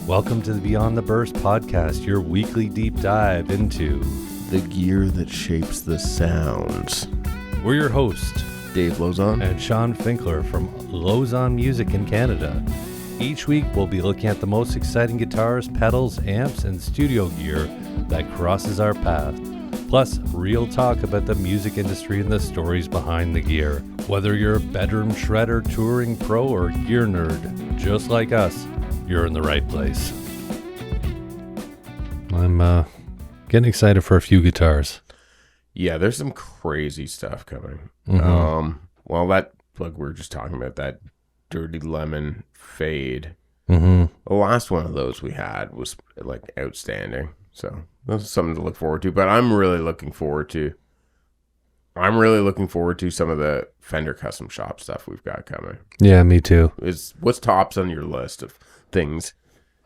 Welcome to the Beyond the Burst podcast, your weekly deep dive into the gear that shapes the sounds. We're your hosts, Dave Lozon and Sean Finkler from Lozon Music in Canada. Each week, we'll be looking at the most exciting guitars, pedals, amps, and studio gear that crosses our path. Plus, real talk about the music industry and the stories behind the gear. Whether you're a bedroom shredder, touring pro, or gear nerd, just like us, you're in the right place. I'm getting excited for a few guitars. Yeah, there's some crazy stuff coming. Mm-hmm. Well, that, like we were just talking about, that Dirty Lemon Fade. Mm-hmm. The last one of those we had was like outstanding. So that's something to look forward to. But I'm really looking forward to some of the Fender custom shop stuff we've got coming. Yeah, me too. What's tops on your list of things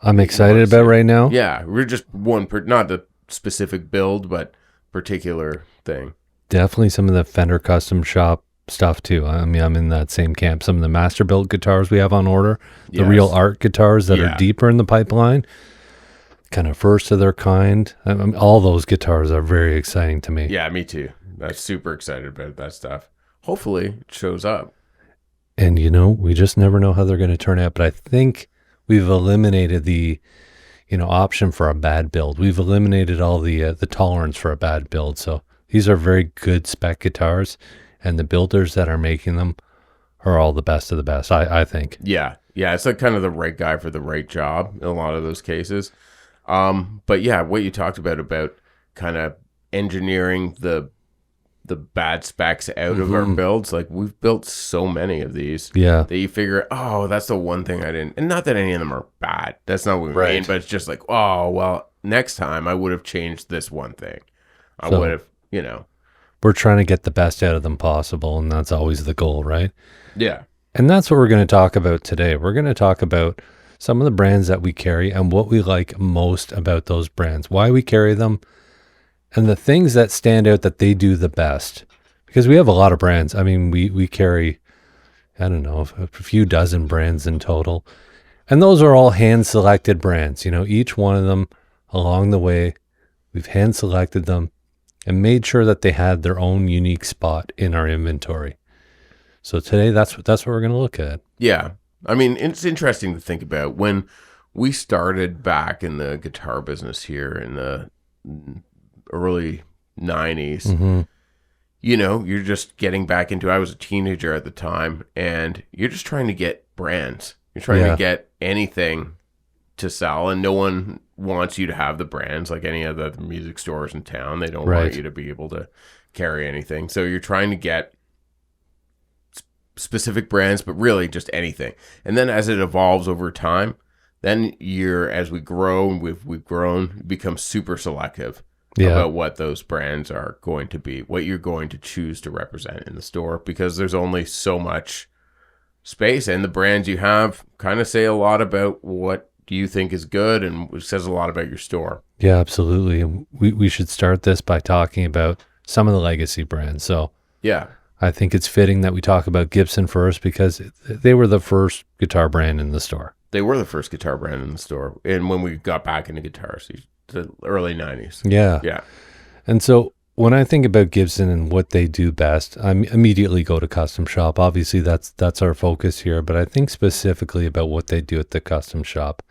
I'm excited about right now? Yeah, we're just not the specific build, but particular thing. Definitely some of the Fender custom shop stuff too. I mean, I'm in that same camp. Some of the master built guitars we have on order, the real art guitars that are deeper in the pipeline, kind of first of their kind. I mean, all those guitars are very exciting to me. Yeah, me too. I'm super excited about that stuff. Hopefully it shows up. And we just never know how they're going to turn out, but I think we've eliminated the option for a bad build. We've eliminated all the tolerance for a bad build. So these are very good spec guitars, and the builders that are making them are all the best of the best, I think. Yeah, it's like kind of the right guy for the right job in a lot of those cases. But yeah, what you talked about kind of engineering the bad specs out of our builds. Like, we've built so many of these that you figure, oh, that's the one thing I didn't. And not that any of them are bad. That's not what we mean. But it's just like, oh, well, next time I would have changed this one thing. I would have, We're trying to get the best out of them possible, and that's always the goal, right? Yeah. And that's what we're going to talk about today. We're going to talk about some of the brands that we carry and what we like most about those brands, why we carry them, and the things that stand out that they do the best. Because we have a lot of brands. I mean, we carry, I don't know, a few dozen brands in total. And those are all hand-selected brands. Each one of them along the way, we've hand-selected them and made sure that they had their own unique spot in our inventory. So today, that's what we're going to look at. Yeah. I mean, it's interesting to think about. When we started back in the guitar business here in the early 90s, you're just getting back into, I was a teenager at the time, and you're just trying to get brands. You're trying to get anything to sell, and no one wants you to have the brands like any of the music stores in town. They don't want you to be able to carry anything. So you're trying to get specific brands, but really just anything. And then as it evolves over time, then as we grow, and we've grown, become super selective about what those brands are going to be, what you're going to choose to represent in the store, because there's only so much space, and the brands you have kind of say a lot about what you think is good, and it says a lot about your store. Yeah, absolutely. We should start this by talking about some of the legacy brands. So yeah, I think it's fitting that we talk about Gibson first, because they were the first guitar brand in the store. They were the first guitar brand in the store. And when we got back into guitars, the early 90s. Yeah. And so when I think about Gibson and what they do best, I immediately go to custom shop. Obviously, that's our focus here. But I think specifically about what they do at the custom shop.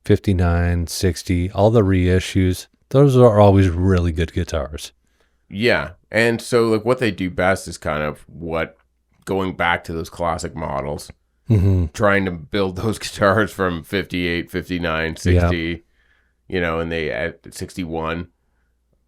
59, 60, all the reissues, those are always really good guitars. Yeah. And so like what they do best is kind of going back to those classic models, trying to build those guitars from 58, 59, 60, and they at 61.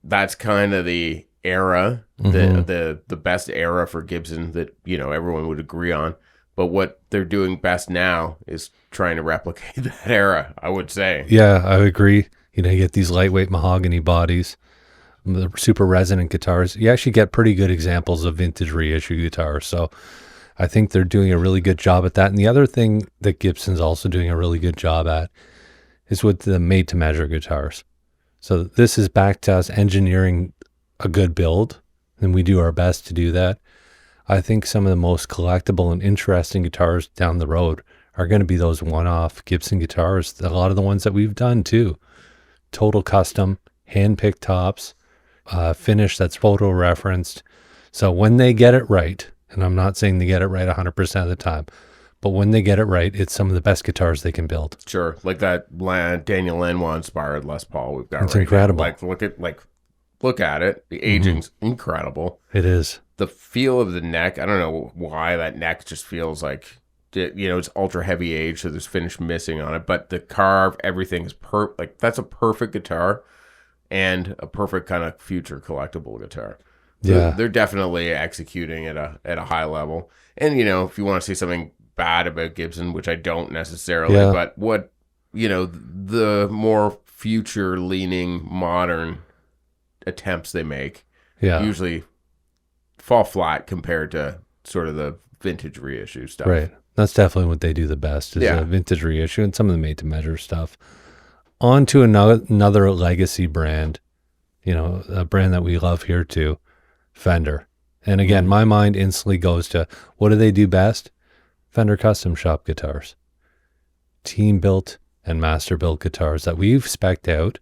That's kind of the era, the best era for Gibson that, everyone would agree on. But what they're doing best now is trying to replicate that era, I would say. Yeah, I agree. You get these lightweight mahogany bodies, the super resonant guitars. You actually get pretty good examples of vintage reissue guitars. So I think they're doing a really good job at that. And the other thing that Gibson's also doing a really good job at is with the made-to-measure guitars. So this is back to us engineering a good build, and we do our best to do that. I think some of the most collectible and interesting guitars down the road are going to be those one-off Gibson guitars. A lot of the ones that we've done too, total custom, hand-picked tops, finish that's photo referenced. So when they get it right, and I'm not saying they get it right 100% of the time, but when they get it right, it's some of the best guitars they can build. Sure, like that Daniel Lanois inspired Les Paul we've got. It's right incredible. Now. Look at it. The aging's incredible. It is. The feel of the neck. I don't know why that neck just feels like, it's ultra heavy age, so there's finish missing on it. But the carve, everything is like that's a perfect guitar, and a perfect kind of future collectible guitar. So Yeah, they're definitely executing at a high level. And if you want to see something bad about Gibson, which I don't necessarily, but what the more future leaning modern attempts they make usually fall flat compared to sort of the vintage reissue stuff. right. That's definitely what they do the best is a vintage reissue and some of the made to measure stuff. On to another legacy brand, a brand that we love here too, Fender. And again, my mind instantly goes to, what do they do best? Fender custom shop guitars, team built and master built guitars that we've spec'd out,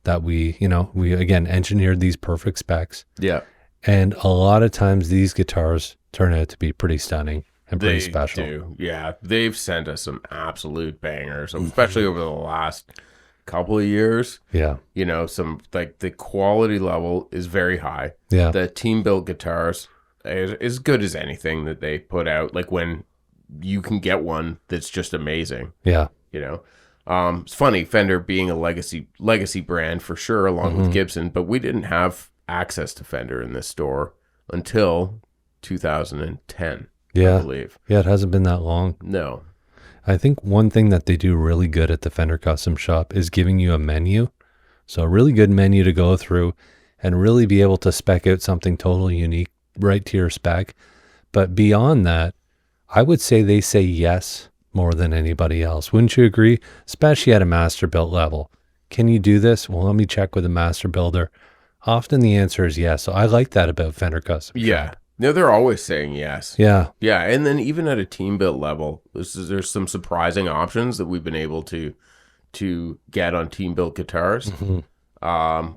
that we again engineered these perfect specs. Yeah. And a lot of times these guitars turn out to be pretty stunning and pretty special. Do. Yeah. They've sent us some absolute bangers, especially over the last couple of years. Yeah. Some like the quality level is very high. Yeah. The team built guitars is as good as anything that they put out. Like when you can get one that's just amazing. Yeah. It's funny, Fender being a legacy brand for sure, along with Gibson, but we didn't have access to Fender in this store until 2010. Yeah. I believe. Yeah. It hasn't been that long. No. I think one thing that they do really good at the Fender Custom Shop is giving you a menu. So a really good menu to go through and really be able to spec out something totally unique right to your spec. But beyond that, I would say they say yes more than anybody else. Wouldn't you agree? Especially at a master built level. Can you do this? Well, let me check with a master builder. Often the answer is yes. So I like that about Fender Custom Shop. Yeah. No, they're always saying yes. Yeah. Yeah. And then even at a team built level, there's some surprising options that we've been able to get on team built guitars,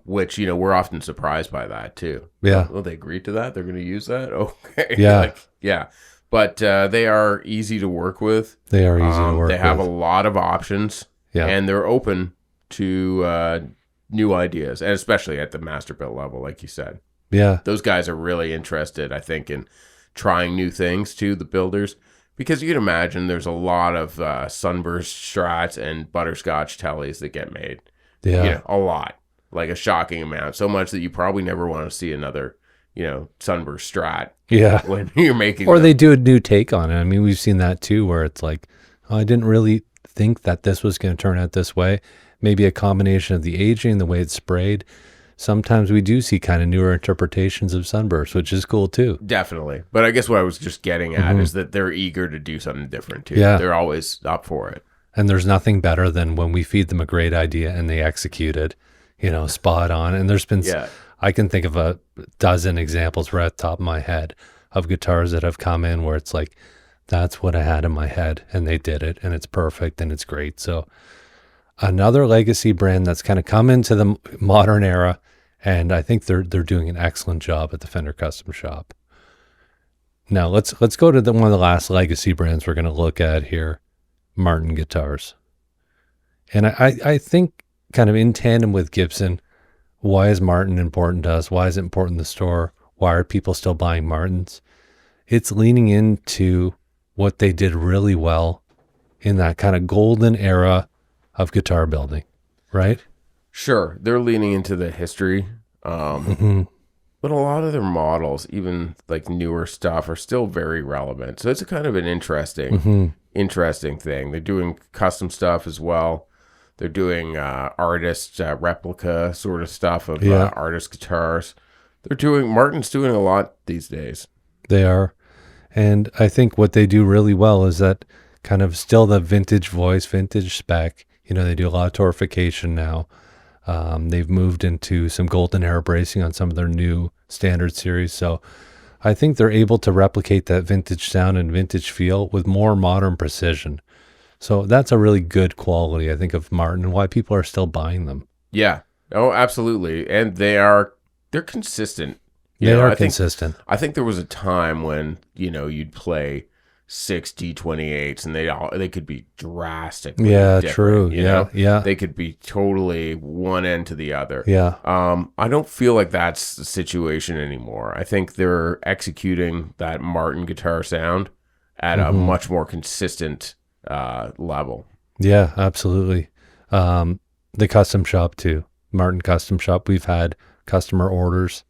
which, we're often surprised by that too. Yeah. Well, they agreed to that. They're going to use that. Okay. Yeah. Yeah. But they are easy to work with. They are easy to work with. They have a lot of options. Yeah. And they're open to new ideas, and especially at the master built level, like you said. Yeah. Those guys are really interested, I think, in trying new things too, the builders, because you can imagine there's a lot of Sunburst Strats and Butterscotch Tellys that get made. Yeah. A lot, like a shocking amount, so much that you probably never want to see another, Sunburst Strat. Yeah. When you're making Or they do a new take on it. I mean, we've seen that too, where it's like, oh, I didn't really think that this was going to turn out this way. Maybe a combination of the aging, the way it's sprayed. Sometimes we do see kind of newer interpretations of Sunburst, which is cool too. Definitely. But I guess what I was just getting at is that they're eager to do something different too. Yeah. They're always up for it. And there's nothing better than when we feed them a great idea and they execute it, spot on. And there's been, I can think of a dozen examples right at the top of my head of guitars that have come in where it's like, that's what I had in my head and they did it and it's perfect and it's great. So another legacy brand that's kind of come into the modern era, and I think they're doing an excellent job at the Fender Custom Shop. Now let's go to one of the last legacy brands we're going to look at here, Martin guitars. And I think kind of in tandem with Gibson, why is Martin important to us? Why is it important in the store? Why are people still buying Martins? It's leaning into what they did really well in that kind of golden era of guitar building, right? Sure, they're leaning into the history, but a lot of their models, even like newer stuff, are still very relevant. So it's a kind of an interesting thing. They're doing custom stuff as well. They're doing artist replica sort of stuff of artist guitars. Martin's doing a lot these days. They are, and I think what they do really well is that kind of still the vintage voice, vintage spec. They do a lot of torrefication now. They've moved into some golden era bracing on some of their new standard series. So I think they're able to replicate that vintage sound and vintage feel with more modern precision. So that's a really good quality, I think, of Martin, and why people are still buying them. Yeah. Oh, absolutely. And they're consistent. They are consistent. I think there was a time when, you'd play 6 D28s and they could be drastically different. True. Yeah. They could be totally one end to the other. Yeah. I don't feel like that's the situation anymore. I think they're executing that Martin guitar sound at a much more consistent level. Yeah, absolutely. The custom shop too. Martin Custom Shop. We've had customer orders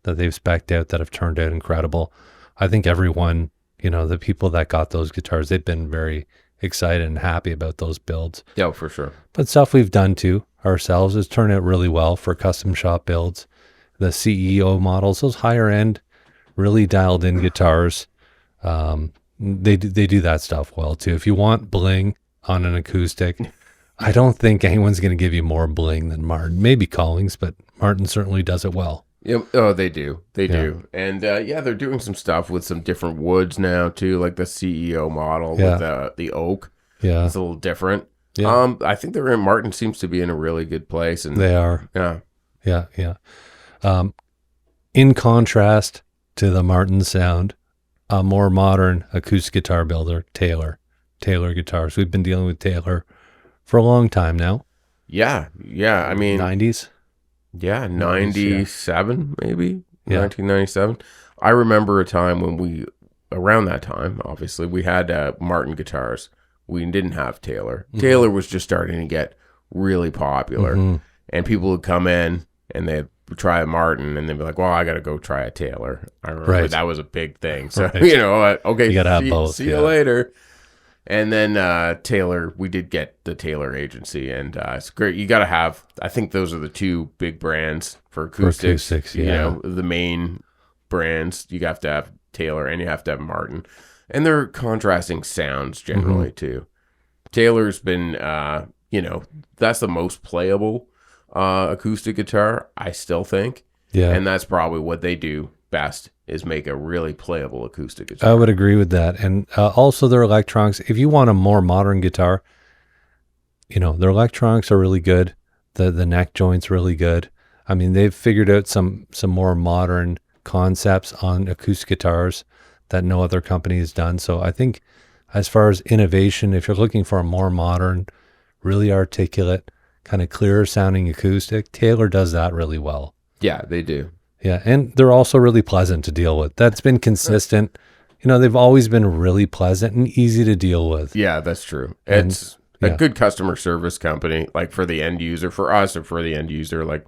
that they've spec'd out that have turned out incredible. I think everyone, the people that got those guitars, they've been very excited and happy about those builds. Yeah, for sure. But stuff we've done too ourselves has turned out really well for custom shop builds. The CEO models, those higher end, really dialed in guitars. They do that stuff well too. If you want bling on an acoustic, I don't think anyone's going to give you more bling than Martin. Maybe Collings, but Martin certainly does it well. Yeah, oh, they do. They do. And they're doing some stuff with some different woods now too, like the CEO model with the oak. Yeah, it's a little different. Yeah. I think Martin seems to be in a really good place, and they are. Yeah. In contrast to the Martin sound, a more modern acoustic guitar builder, Taylor Guitars. We've been dealing with Taylor for a long time now. Yeah. I mean, 90s. Yeah, 97 maybe. 1997. I remember a time when around that time, obviously, we had Martin guitars. We didn't have Taylor. Taylor was just starting to get really popular, and people would come in and they'd try a Martin, and they'd be like, "Well, I got to go try a Taylor." I remember that was a big thing. So okay, you gotta have both. See you later. And then Taylor, we did get the Taylor agency, and it's great. You got to have, I think those are the two big brands for acoustics. The main brands. You have to have Taylor and you have to have Martin. And they're contrasting sounds generally too. Taylor's been, that's the most playable acoustic guitar, I still think. Yeah. And that's probably what they do best, is make a really playable acoustic guitar. I would agree with that. And also their electronics, if you want a more modern guitar, their electronics are really good. The neck joint's really good. I mean, they've figured out some more modern concepts on acoustic guitars that no other company has done. So I think as far as innovation, if you're looking for a more modern, really articulate, kind of clearer sounding acoustic, Taylor does that really well. Yeah, they do. Yeah, and they're also really pleasant to deal with. That's been consistent. They've always been really pleasant and easy to deal with. Yeah, that's true. It's a good customer service company, like for the end user, for us or for the end user, like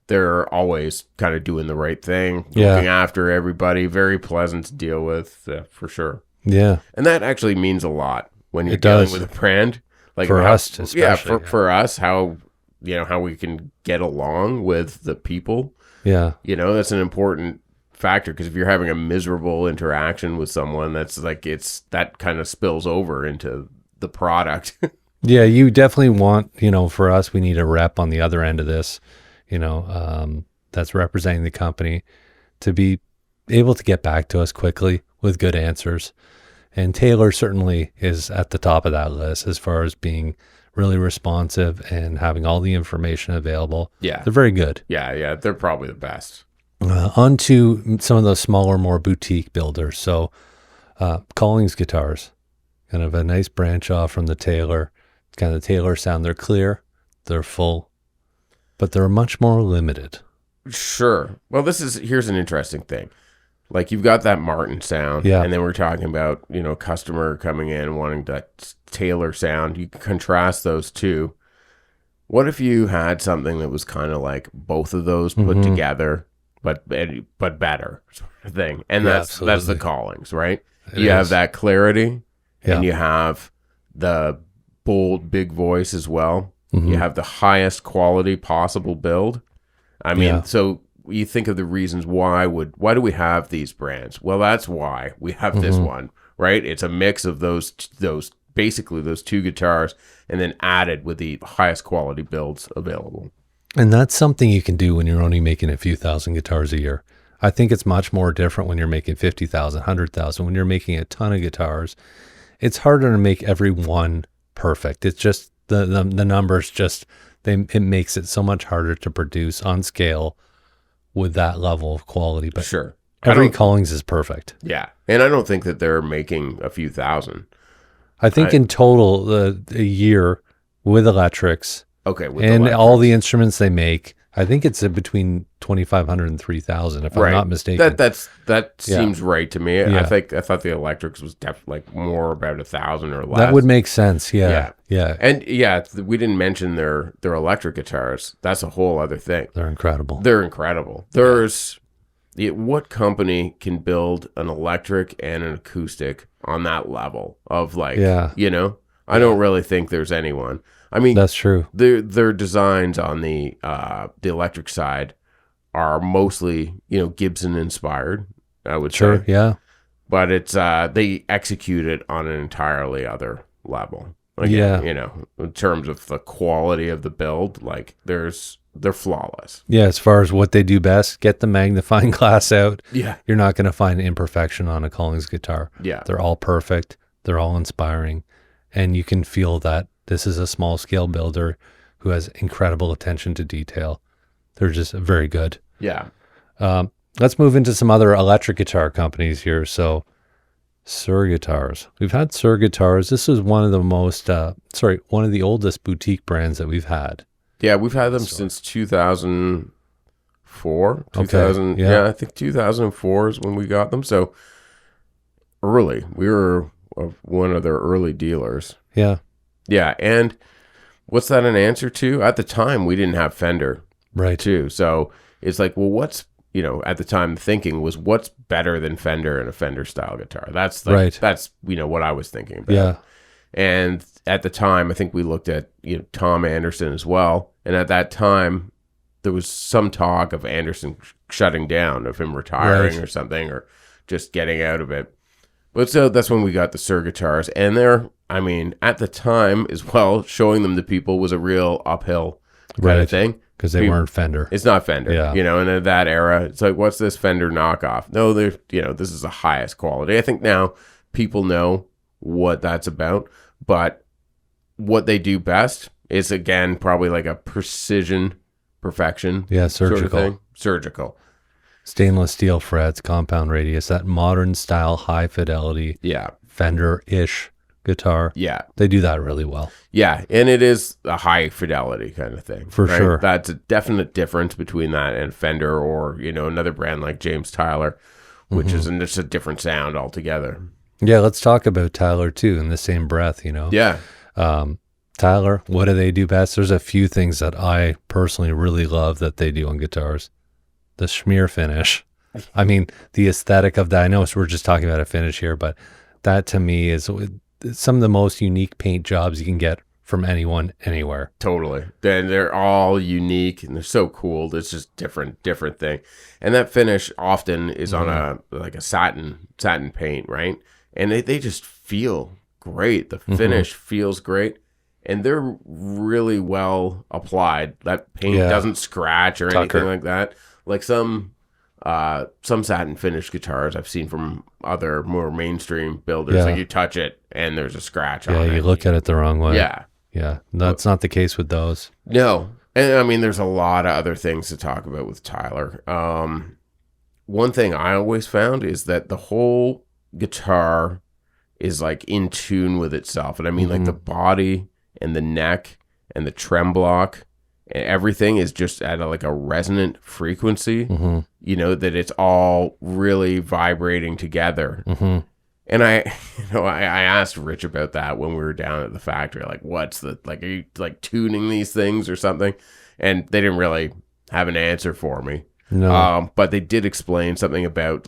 they're always kind of doing the right thing, looking after everybody, very pleasant to deal with, for sure. Yeah. And that actually means a lot when you're dealing with a brand. Like for us, especially. For us, how we can get along with the people. Yeah. That's an important factor, because if you're having a miserable interaction with someone, that's like, that kind of spills over into the product. Yeah, you definitely want, for us, we need a rep on the other end of this, that's representing the company, to be able to get back to us quickly with good answers. And Taylor certainly is at the top of that list as far as being really responsive and having all the information available. Yeah. They're very good. Yeah. They're probably the best. On to some of the smaller, more boutique builders. So Collings guitars, kind of a nice branch off from the Taylor. It's kind of the Taylor sound. They're clear, they're full, but they're much more limited. Sure. Well, here's an interesting thing. Like, you've got that Martin sound, and then we're talking about, customer coming in wanting that Taylor sound. You can contrast those two. What if you had something that was kind of like both of those put together, but better sort of thing? And that's the Collings, right? You have that clarity, and you have the bold, big voice as well. You have the highest quality possible build. I mean, so you think of the reasons why do we have these brands? Well, that's why we have this one, right? It's a mix of those basically those two guitars, and then added with the highest quality builds available. And that's something you can do when you're only making a few thousand guitars a year. I think it's much more different when you're making 50,000, 100,000. When you're making a ton of guitars, it's harder to make every one perfect. It's just the numbers just it makes it so much harder to produce on scale with that level of quality. But Sure. every Collings is perfect. Yeah. And I don't think that they're making a few thousand. I think in total, a year with electrics Okay. With and electrics. all the instruments they make, I think it's between 2,500 and 3,000, if I'm not mistaken. That seems right to me. Yeah. I thought the electrics was definitely like more about 1,000 or less. That would make sense. Yeah. And we didn't mention their electric guitars. That's a whole other thing. They're incredible. There's what company can build an electric and an acoustic on that level of like, I don't really think there's anyone. I mean, that's true. Their designs on the electric side are mostly, Gibson inspired, I would say. Yeah. But it's they execute it on an entirely other level. In terms of the quality of the build, like they're flawless. Yeah, as far as what they do best, get the magnifying glass out. Yeah. You're not going to find imperfection on a Collings guitar. Yeah. They're all perfect. They're all inspiring. And you can feel that this is a small scale builder who has incredible attention to detail. They're just very good. Yeah. Let's move into some other electric guitar companies here. So Suhr Guitars. We've had Suhr Guitars. This is one of the one of the oldest boutique brands that we've had. Yeah, we've had them since 2004. Yeah, I think 2004 is when we got them. So early. We were one of their early dealers. Yeah. Yeah, and what's that an answer to? At the time, we didn't have Fender. Right. Too. So it's like, well, what's, at the time thinking was what's better than Fender and a Fender style guitar? That's like, right. That's, what I was thinking about. Yeah. And at the time, I think we looked at, Tom Anderson as well. And at that time, there was some talk of Anderson shutting down, of him retiring or something, or just getting out of it. But so that's when we got the Suhr guitars. And at the time as well, showing them to people was a real uphill kind of thing. Because they weren't Fender. It's not Fender. Yeah. And in that era, it's like, what's this Fender knockoff? No, this is the highest quality. I think now people know what that's about. But what they do best is, again, probably like a precision, perfection. Yeah, surgical. Sort of thing. Surgical. Stainless steel frets, compound radius, that modern style, high fidelity, Fender-ish guitar. Yeah. They do that really well. Yeah, and it is a high fidelity kind of thing. For sure. That's a definite difference between that and Fender or, another brand like James Tyler, which is just a different sound altogether. Yeah, let's talk about Tyler too in the same breath, Yeah. Tyler, what do they do best? There's a few things that I personally really love that they do on guitars. The smear finish. I mean, the aesthetic of that. I know we're just talking about a finish here, but that to me is some of the most unique paint jobs you can get from anyone, anywhere. Totally. They're all unique and they're so cool. It's just different thing. And that finish often is on a satin paint, right? And they just feel great. The finish feels great. And they're really well applied. That paint doesn't scratch or anything like that. Like some satin finish guitars I've seen from other more mainstream builders. Like you touch it and there's a scratch on it. Yeah, you look at it the wrong way. Yeah. Yeah. That's not the case with those. No. And there's a lot of other things to talk about with Tyler. One thing I always found is that the whole guitar is like in tune with itself. And I mean like the body and the neck and the trem block and everything is just at a resonant frequency, that it's all really vibrating together. And I asked Rich about that when we were down at the factory, like, are you like tuning these things or something? And they didn't really have an answer for me. No. But they did explain something about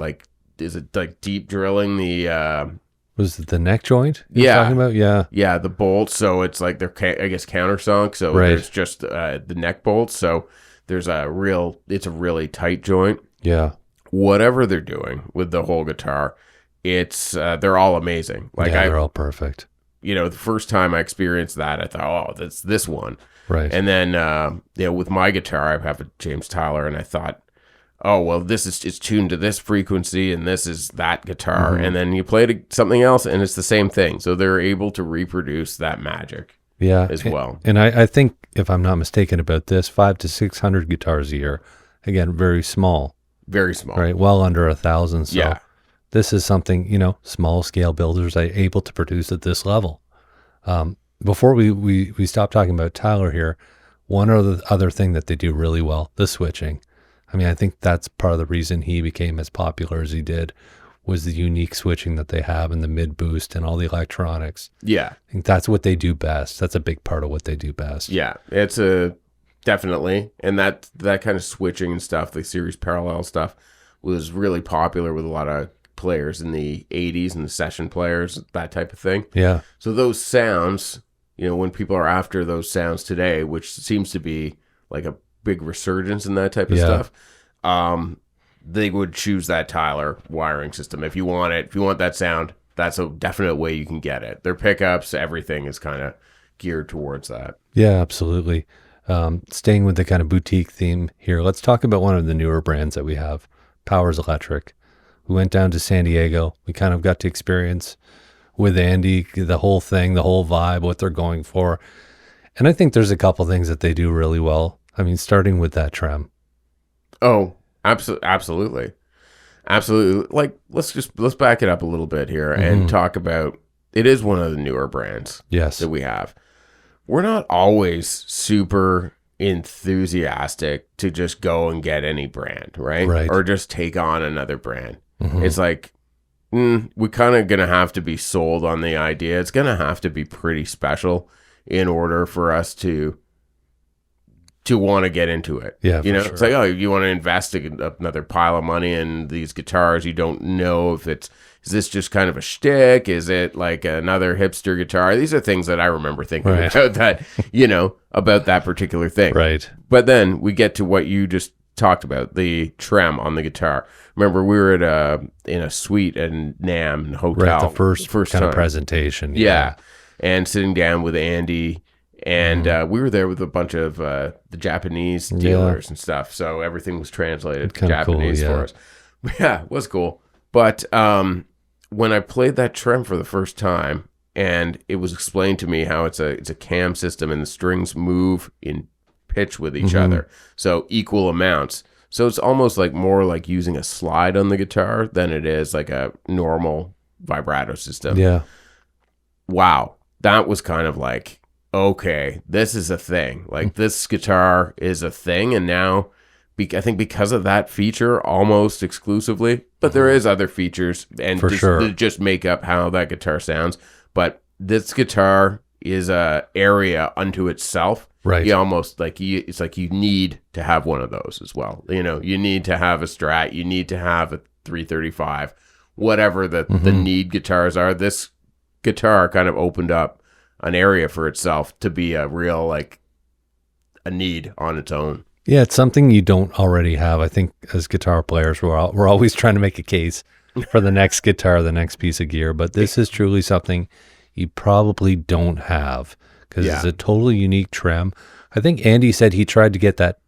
is it like deep drilling the, was it the neck joint you're talking about? Yeah. Yeah, the bolts. So it's like they're, I guess, countersunk. So there's just the neck bolts. So it's a really tight joint. Yeah. Whatever they're doing with the whole guitar, they're all amazing. They're all perfect. The first time I experienced that, I thought, oh, that's this one. Right. And then, with my guitar, I have a James Tyler, and I thought, oh, well, it's tuned to this frequency and this is that guitar. And then you play something else and it's the same thing. So they're able to reproduce that magic as well. And I think, if I'm not mistaken about this, 500 to 600 guitars a year. Again, very small. Very small. Right? Well under 1,000. So Yeah. this is something, small scale builders are able to produce at this level. Before we stop talking about Tyler here, one other thing that they do really well, the switching. I mean, I think that's part of the reason he became as popular as he did, was the unique switching that they have in the mid boost and all the electronics. Yeah. I think that's what they do best. That's a big part of what they do best. Yeah. It's definitely. And that kind of switching and stuff, the series parallel stuff, was really popular with a lot of players in the 80s and the session players, that type of thing. Yeah. So those sounds, when people are after those sounds today, which seems to be like a big resurgence in that type of stuff, they would choose that Tyler wiring system. If you want that sound, that's a definite way you can get it. Their pickups, everything is kind of geared towards that. Yeah, absolutely. Staying with the kind of boutique theme here, let's talk about one of the newer brands that we have, Powers Electric. We went down to San Diego. We kind of got to experience with Andy the whole thing, the whole vibe, what they're going for. And I think there's a couple things that they do really well. I mean, starting with that trem. Oh, absolutely. Absolutely. Like, let's back it up a little bit here and talk about, it is one of the newer brands that we have. We're not always super enthusiastic to just go and get any brand, right? Or just take on another brand. It's like, we're kind of going to have to be sold on the idea. It's going to have to be pretty special in order for us to want to get into it. Yeah, sure. It's like, oh, you want to invest another pile of money in these guitars. You don't know if is this just kind of a shtick? Is it like another hipster guitar? These are things that I remember thinking about that, about that particular thing. Right. But then we get to what you just talked about, the trem on the guitar. Remember, we were in a suite at NAMM hotel. Right, the first kind time. of presentation. Yeah. And sitting down with Andy. And we were there with a bunch of the Japanese dealers and stuff. So everything was translated to Japanese for us. Yeah, it was cool. But when I played that trem for the first time, and it was explained to me how it's a cam system and the strings move in pitch with each other. So equal amounts. So it's almost like more like using a slide on the guitar than it is like a normal vibrato system. Yeah. Wow. That was kind of like, okay, this is a thing. Like, this guitar is a thing, and now I think because of that feature, almost exclusively, but there is other features and that just make up how that guitar sounds. But this guitar is a area unto itself. Right. You almost it's like you need to have one of those as well. You need to have a Strat. You need to have a 335. Whatever the need guitars are, this guitar kind of opened up an area for itself to be a real, like, a need on its own. Yeah, it's something you don't already have. I think as guitar players, we're always trying to make a case for the next guitar, the next piece of gear. But this is truly something you probably don't have, because it's a totally unique trem. I think Andy said he tried to get that.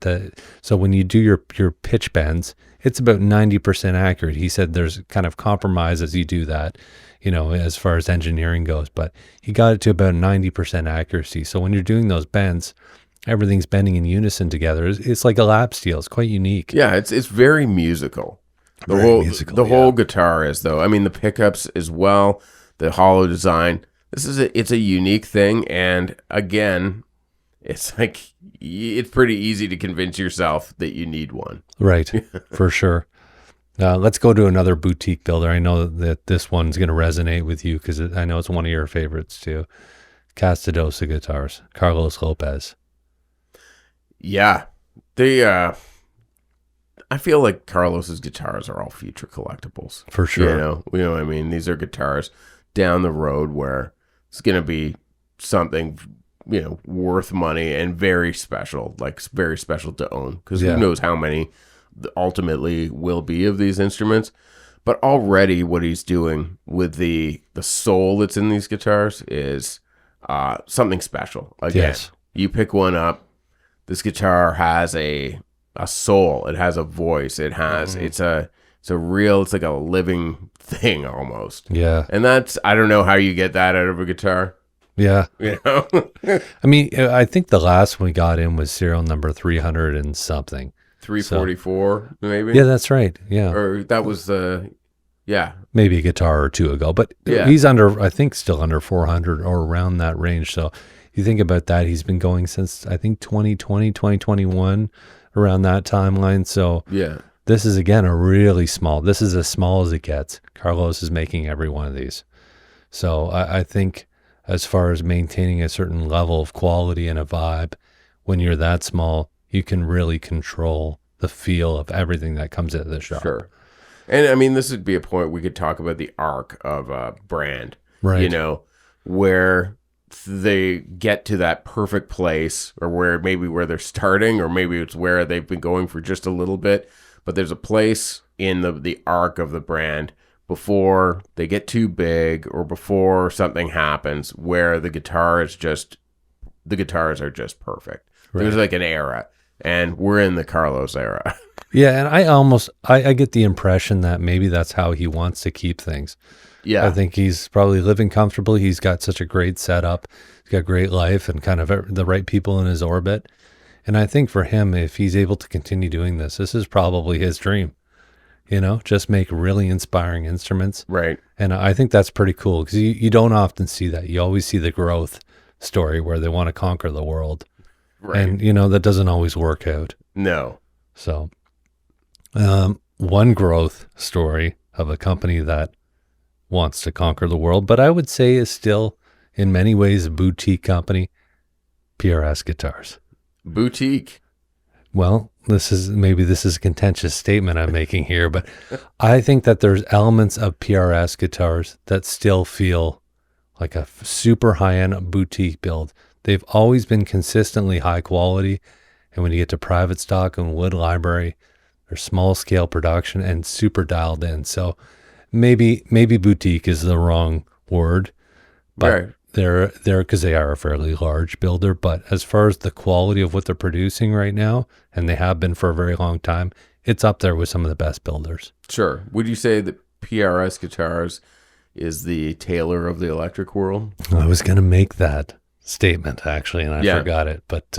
So when you do your pitch bends, it's about 90% accurate. He said there's kind of compromise as you do that, as far as engineering goes. But he got it to about 90% accuracy. So when you're doing those bends, everything's bending in unison together. It's like a lap steel. It's quite unique. Yeah, it's very musical. The whole guitar is, though. I mean, the pickups as well, the hollow design. It's a unique thing, and again, it's like it's pretty easy to convince yourself that you need one. Right, for sure. Let's go to another boutique builder. I know that this one's going to resonate with you because I know it's one of your favorites too. Castedosa guitars, Carlos Lopez. Yeah, I feel like Carlos's guitars are all future collectibles. For sure. You know what I mean? These are guitars down the road where it's going to be something, worth money and very special, like very special to own, because who knows how many ultimately will be of these instruments. But already what he's doing with the soul that's in these guitars is something special. Again, you pick one up, this guitar has a a soul. It has a voice. It has it's like a living thing almost. Yeah. And I don't know how you get that out of a guitar. Yeah. You know? I mean, I think the last one we got in was serial number 300 and something. 344 maybe. Yeah, that's right. Yeah. Or that was yeah. Maybe a guitar or two ago, but Yeah. he's under, I think, still under 400 or around that range. So you think about that, he's been going since, I think, 2020, 2021, around that timeline. So Yeah. this is, again, this is as small as it gets. Carlos is making every one of these. So I think as far as maintaining a certain level of quality and a vibe, when you're that small, you can really control the feel of everything that comes out of the shop. Sure. And I mean, this would be a point we could talk about the arc of a brand, Right. you know, where they get to that perfect place, or where they're starting, or maybe it's where they've been going for just a little bit. But there's a place in the arc of the brand before they get too big or before something happens where the guitars are just perfect. Right. There's like an era, and we're in the Carlos era. Yeah, and I get the impression that maybe that's how he wants to keep things. Yeah. I think he's probably living comfortably. He's got such a great setup. He's got great life and kind of the right people in his orbit. And I think for him, if he's able to continue doing this is probably his dream. You know, just make really inspiring instruments. Right. And I think that's pretty cool because you don't often see that. You always see the growth story where they want to conquer the world. Right. And, that doesn't always work out. No. So one growth story of a company that wants to conquer the world, but I would say is still in many ways a boutique company, PRS Guitars. Boutique. Well, this is a contentious statement I'm making here, but I think that there's elements of PRS guitars that still feel like a super high-end boutique build. They've always been consistently high quality, and when you get to private stock and wood library, they're small scale production and super dialed in. So maybe boutique is the wrong word, but Right. they're because they are a fairly large builder. But as far as the quality of what they're producing right now, and they have been for a very long time, it's up there with some of the best builders. Sure. Would you say that PRS Guitars is the Taylor of the electric world? I was going to make that statement actually, and I forgot it. But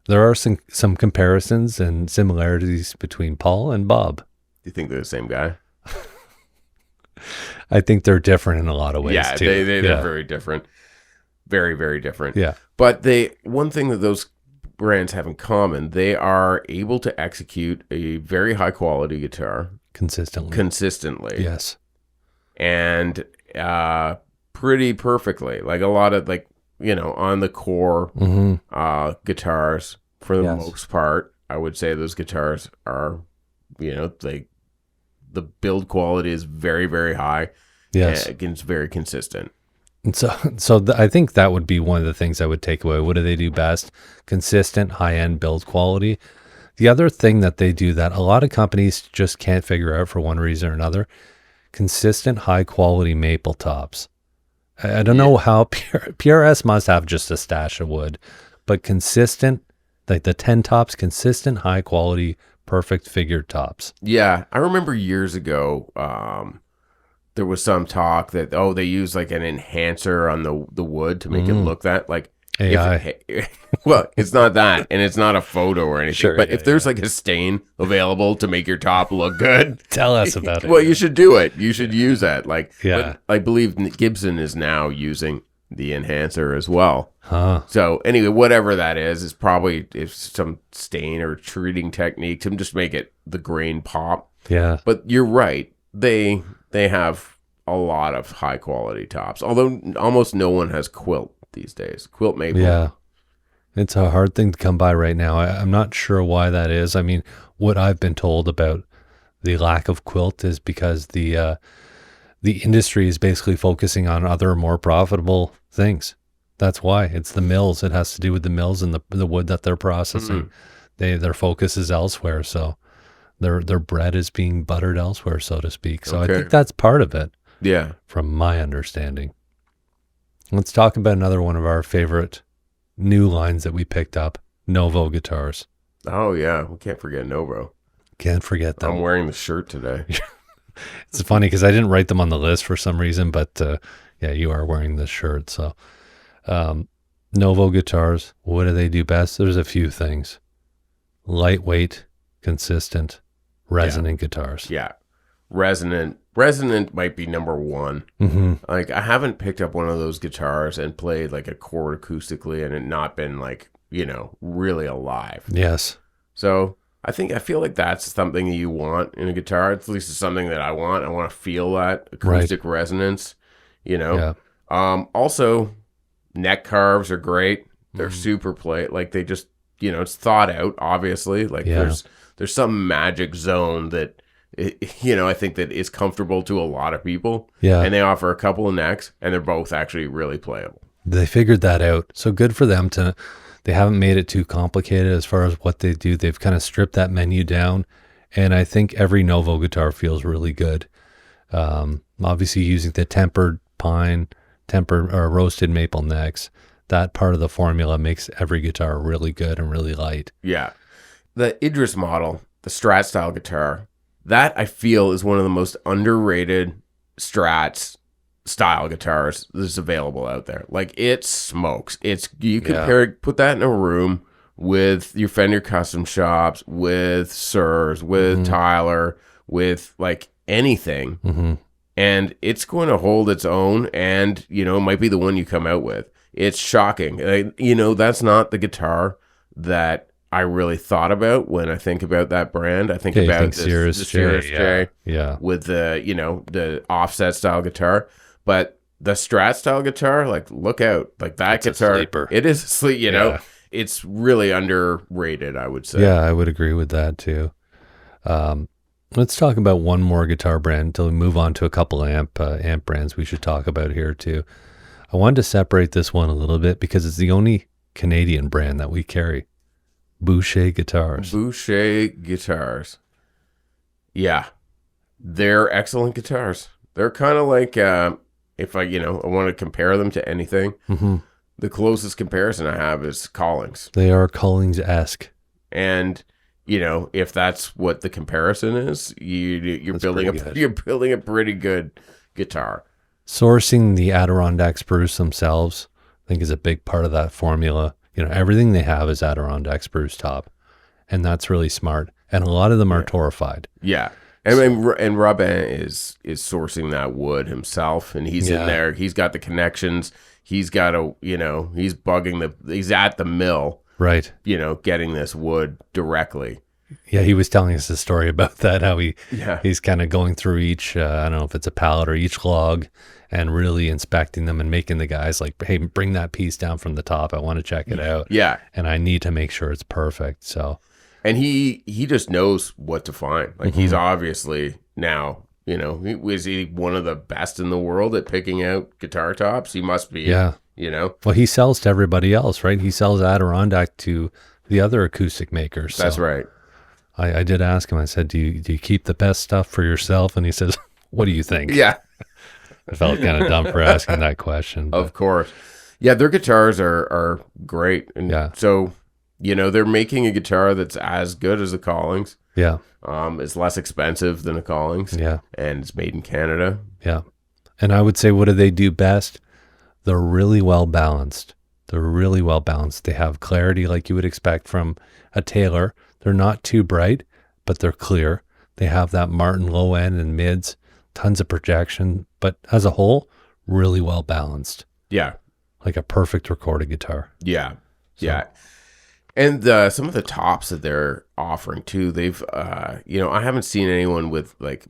there are some comparisons and similarities between Paul and Bob. Do you think they're the same guy? I think they're different in a lot of ways. Yeah, too. they're very different. Very, very different. Yeah. But one thing that those brands have in common, they are able to execute a very high quality guitar consistently. Yes. And pretty perfectly. Like a lot of on the core guitars for the most part, I would say those guitars are, the build quality is very, very high. Yes. And it's very consistent. And so I think that would be one of the things I would take away. What do they do best? Consistent high-end build quality. The other thing that they do that a lot of companies just can't figure out for one reason or another, consistent high-quality maple tops. I don't know how PRS must have just a stash of wood, but consistent, like the 10 tops, consistent high-quality, perfect figured tops. Yeah, I remember years ago, there was some talk that they use like an enhancer on the wood to make it look that like AI. Well, it's not that, and it's not a photo or anything. Sure, but if there's like a stain available to make your top look good, tell us about it. Well, you should do it. You should use that. Yeah. I believe Gibson is now using the enhancer as well. Huh. So anyway, whatever that is probably some stain or treating technique to just make it the grain pop. Yeah. But you're right. They have a lot of high quality tops, although almost no one has quilt these days. Quilt maple. Yeah. It's a hard thing to come by right now. I'm not sure why that is. I mean, what I've been told about the lack of quilt is because the industry is basically focusing on other more profitable things. That's why. It's the mills. It has to do with the mills and the wood that they're processing. Their focus is elsewhere, so their bread is being buttered elsewhere, so to speak. So Okay. I think that's part of it. Yeah. From my understanding. Let's talk about another one of our favorite new lines that we picked up, Novo guitars. Oh yeah, we can't forget Novo. Can't forget I'm them. wearing the shirt today. It's funny because I didn't write them on the list for some reason, but yeah, you are wearing this shirt. So, um, Novo guitars, what do they do best? There's a few things: lightweight, consistent, resonant guitars. Yeah, resonant might be number one. Mm-hmm. Like I haven't picked up one of those guitars and played like a chord acoustically and it not been like, really alive. Yes. So I feel like that's something that you want in a guitar. At least it's something that I want. I want to feel that acoustic resonance, Yeah. Also, neck carves are great. They're super play. Like they just, it's thought out, obviously. Like there's some magic zone that, I think that is comfortable to a lot of people. Yeah. And they offer a couple of necks and they're both actually really playable. They figured that out. So good for them they haven't made it too complicated as far as what they do. They've kind of stripped that menu down. And I think every Novo guitar feels really good. Obviously using the tempered pine, tempered or roasted maple necks, that part of the formula makes every guitar really good and really light. Yeah. The Idris model, the Strat style guitar, that I feel is one of the most underrated Strats style guitars that's available out there. Like it smokes. You put that in a room with your Fender custom shops, with Sirs, with Tyler, with like anything, and it's going to hold its own. And it might be the one you come out with. It's shocking. That's not the guitar that I really thought about when I think about that brand. I think about the Cirrus J with the offset style guitar. But the Strat style guitar, like look out. Like that guitar, it is a sleeper, it's really underrated, I would say. Yeah, I would agree with that too. Let's talk about one more guitar brand until we move on to a couple amp brands we should talk about here too. I wanted to separate this one a little bit because it's the only Canadian brand that we carry. Boucher guitars. Boucher guitars. Yeah. They're excellent guitars. They're kind of like, if I want to compare them to anything, the closest comparison I have is Collings. They are Collings-esque. And, if that's what the comparison is, you're building a pretty good guitar. Sourcing the Adirondack spruce themselves, I think, is a big part of that formula. Everything they have is Adirondack spruce top, and that's really smart. And a lot of them are torrefied. Yeah. And Robin is sourcing that wood himself, and he's in there. He's got the connections. He's got he's at the mill, right? Getting this wood directly. Yeah, he was telling us a story about that. How he's kind of going through each I don't know if it's a pallet or each log, and really inspecting them and making the guys like, hey, bring that piece down from the top. I want to check it out. Yeah, and I need to make sure it's perfect. So. And he just knows what to find. Like he's obviously now, is he one of the best in the world at picking out guitar tops? He must be. Yeah. Well, he sells to everybody else, right? He sells Adirondack to the other acoustic makers. That's right. I did ask him. I said, "Do you keep the best stuff for yourself?" And he says, "What do you think?" Yeah. I felt kind of dumb for asking that question. But. Of course. Yeah, their guitars are great. And so. They're making a guitar that's as good as a Collings. Yeah. It's less expensive than a Collings. Yeah. And it's made in Canada. Yeah. And I would say, what do they do best? They're really well balanced. They have clarity like you would expect from a Taylor. They're not too bright, but they're clear. They have that Martin low end and mids, tons of projection, but as a whole, really well balanced. Yeah. Like a perfect recorded guitar. Yeah. So. Yeah. And some of the tops that they're offering too, they've, I haven't seen anyone with like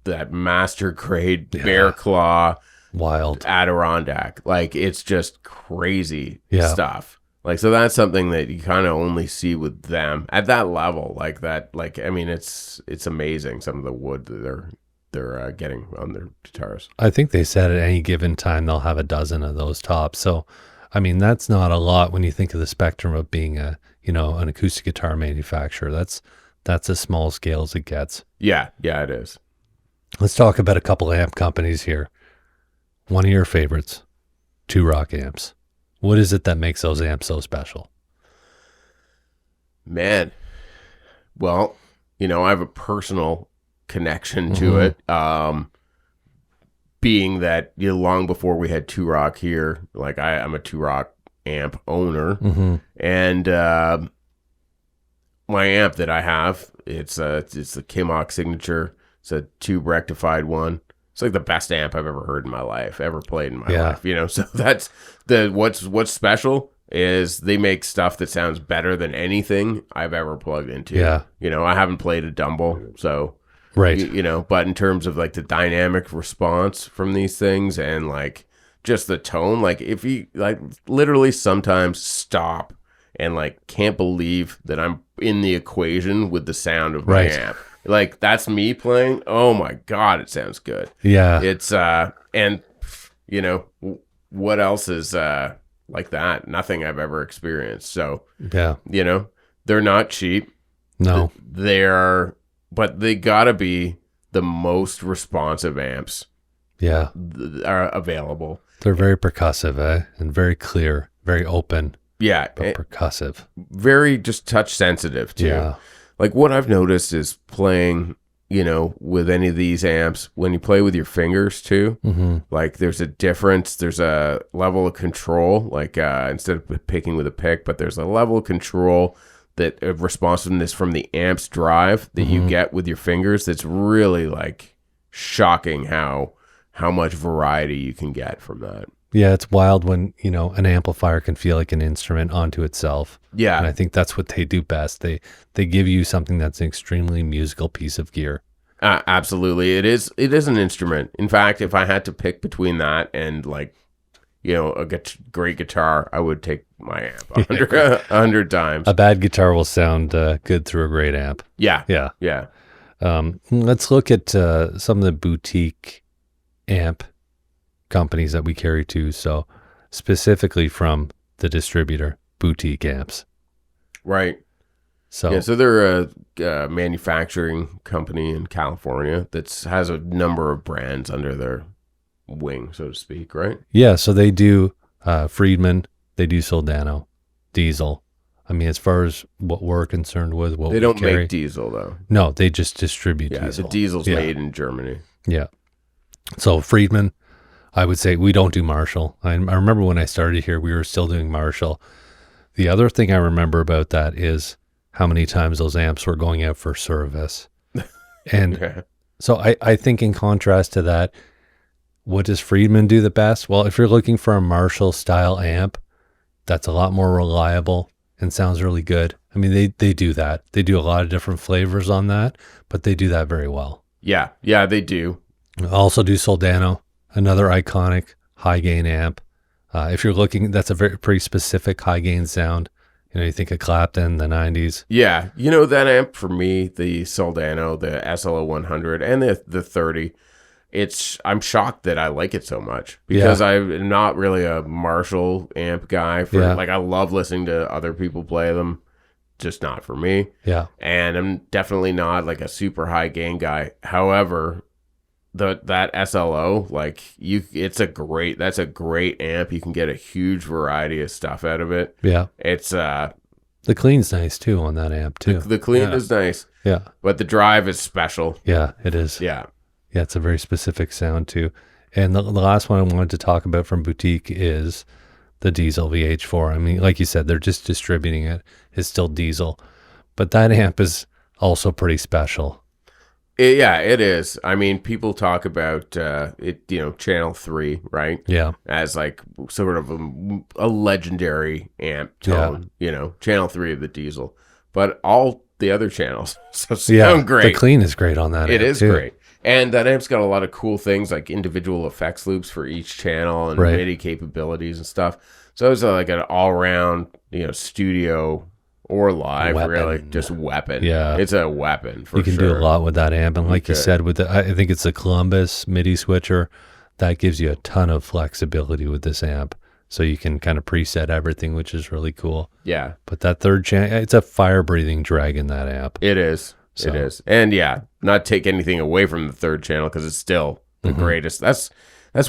that master grade bear claw, wild Adirondack. Like it's just crazy stuff. Like, so that's something that you kind of only see with them at that level, like that. Like, I mean, it's amazing some of the wood that they're getting on their guitars. I think they said at any given time they'll have a dozen of those tops. So. I mean, that's not a lot when you think of the spectrum of being an acoustic guitar manufacturer. That's as small scale as it gets. Yeah, it is. Let's talk about a couple amp companies here. One of your favorites, Two Rock amps. What is it that makes those amps so special? Man, Well, I have a personal connection to it. Being that long before we had Two Rock here, like I'm a Two Rock amp owner, and my amp that I have, it's the Kimmock Signature. It's a tube rectified one. It's like the best amp I've ever heard in my life, ever played in my life. So that's what's special is they make stuff that sounds better than anything I've ever plugged into. Yeah. I haven't played a Dumble, so right. But in terms of like the dynamic response from these things and like just the tone, like if you like literally sometimes stop and like can't believe that I'm in the equation with the sound of my amp. Like that's me playing. Oh my God, it sounds good. Yeah. It's and what else is like that? Nothing I've ever experienced. So yeah, they're not cheap. No. But they gotta be the most responsive amps. Yeah. Are available. They're very percussive, and very clear, very open. Yeah. But percussive. Very just touch sensitive too. Yeah. Like what I've noticed is playing, with any of these amps, when you play with your fingers too, like there's a difference. There's a level of control, like instead of picking with a pick, but there's a level of control that of responsiveness from the amp's drive that you get with your fingers. That's really like shocking how much variety you can get from that. Yeah, it's wild when, an amplifier can feel like an instrument onto itself. Yeah. And I think that's what they do best. They give you something that's an extremely musical piece of gear. Absolutely. It is an instrument. In fact, if I had to pick between that and like, a great guitar, I would take my amp 100 times. A bad guitar will sound good through a great amp. Yeah. Yeah. Yeah. Let's look at some of the boutique amp companies that we carry too. So specifically from the distributor, Boutique Amps. Right. So they're a manufacturing company in California that has a number of brands under their wing, so to speak, right? Yeah, so they do Friedman, they do Soldano, Diesel. I mean, as far as what we're concerned with, they don't make Diesel though. No, they just distribute Diesel. Diesel. The Diesel's made in Germany. Yeah. So Friedman, I would say we don't do Marshall. I remember when I started here, we were still doing Marshall. The other thing I remember about that is how many times those amps were going out for service. And so I think in contrast to that, what does Friedman do the best? Well, if you're looking for a Marshall style amp, that's a lot more reliable and sounds really good. I mean, they do that. They do a lot of different flavors on that, but they do that very well. Yeah. Yeah, they do. Also do Soldano, another iconic high gain amp. If you're looking, that's a pretty specific high gain sound. You think of Clapton, the 90s. Yeah. That amp for me, the Soldano, the SLO 100 and the 30, I'm shocked that I like it so much because I'm not really a Marshall amp guy. Like I love listening to other people play them, just not for me. Yeah. And I'm definitely not like a super high gain guy. However, that SLO, like that's a great amp. You can get a huge variety of stuff out of it. Yeah. It's the clean's nice too on that amp too. The clean is nice. Yeah. But the drive is special. Yeah, it is. Yeah. Yeah, it's a very specific sound too. And the last one I wanted to talk about from Boutique is the Diesel VH4. I mean, like you said, they're just distributing it. It's still Diesel. But that amp is also pretty special. It is. I mean, people talk about it, Channel 3, right? Yeah. As like sort of a legendary amp tone, Channel 3 of the Diesel. But all the other channels sound great. The clean is great on that amp. It is too. great. And that amp's got a lot of cool things like individual effects loops for each channel and MIDI capabilities and stuff. So it's like an all-around, studio or live, really, just weapon. Yeah. It's a weapon for sure. You can do a lot with that amp. And like you said, I think it's the Columbus MIDI switcher. That gives you a ton of flexibility with this amp. So you can kind of preset everything, which is really cool. Yeah. But that third channel, it's a fire-breathing dragon, that amp. It is. So. It is. And not take anything away from the third channel because it's still the greatest. That's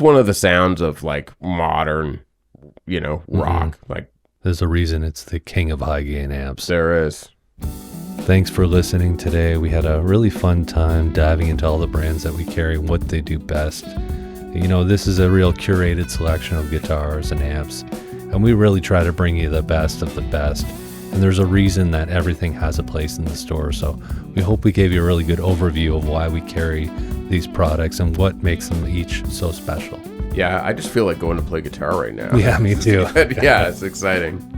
one of the sounds of like modern, rock. Like there's a reason it's the king of high gain amps. There is. Thanks for listening today. We had a really fun time diving into all the brands that we carry and what they do best. You know, this is a real curated selection of guitars and amps, and we really try to bring you the best of the best. And there's a reason that everything has a place in the store. So we hope we gave you a really good overview of why we carry these products and what makes them each so special. Yeah, I just feel like going to play guitar right now. Yeah, me too. Yeah, it's exciting.